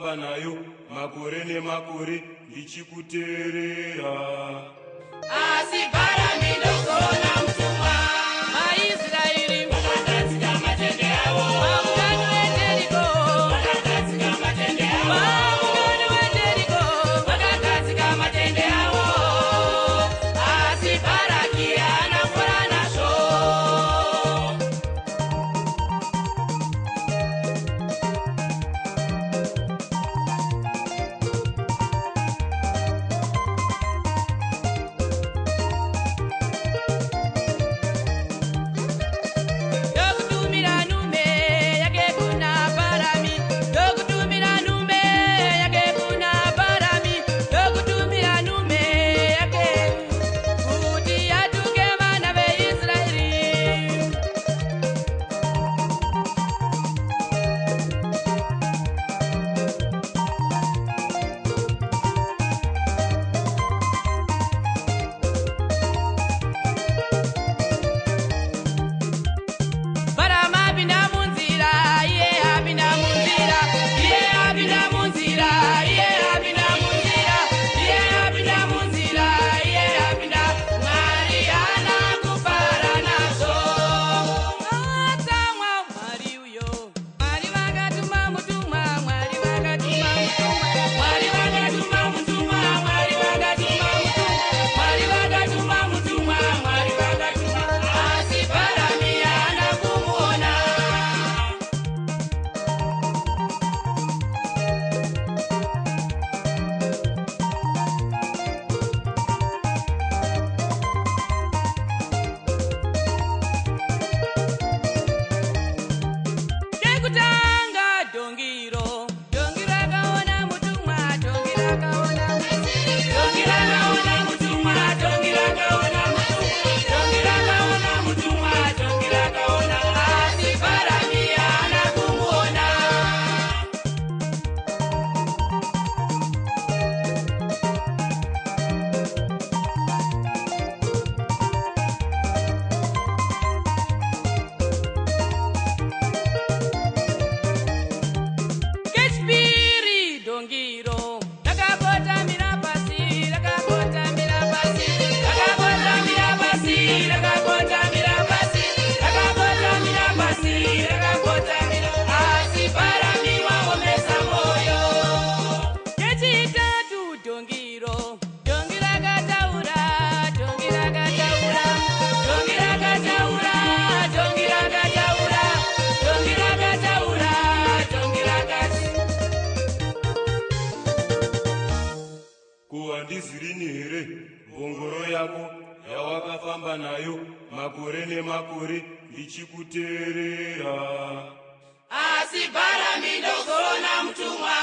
wakafamba nayo makore nemakore ndichikuteerera. Asi Bharami ndozoona mutumwa vaIsraeri vakagadzika matende avo, pamugano weJeriko, vakagadzika matende avo, pamugano weJeriko, vakagadzika matende avo. Asi Bharaki haana kufara nazvo. ndokutumira nhume yake kuna Bharami, ndokutumira nhume yake kuna Bharami, ndokutumira nhume yake kuti atuke vana veIsraeri. Bharami apinda munzira, iye apinda munzira, iye apinda munzira, iye apinda munzira, iye apinda munzira, iye apinda. Mwari haana kufara nazvo. Atsamwa Mwari uyo, Mwari vakatuma mutumwa, Mwari vakatuma mutumwa, Mwari vakatuma mutumwa, Mwari vakatuma mutumwa, Mwari vakatuma mutumwa, Mwari vakatuma. Asi Bharami haana kumuona. Kekutanga dongiro, dongi rakaona mutumwa, dongi rakaona mutumwa. Dongi rakaona mutumwa, dongi rakaona mutumwa, dongi rakaona mutumwa, dongi rakaona. Asi Bharami haana kumuona. Kechipiri dongiro, rakakotamira pasi, rakakotamira pasi, Rakakotamira pasi, rakakotamira pasi, rakakotamira pasi, rakakotamira. Asi Bharami waomesa moyo. kechitatu dongiro, dongi rakataura, dongi rakataura, Dongi rakataura, dongi rakataura, dongi rakataura, dongi rakati. Kuhandizirini here mbongoro yako yawakafamba nayo makore nemakore ndichikuteerera. Asi Bharami ndozoona mutumwa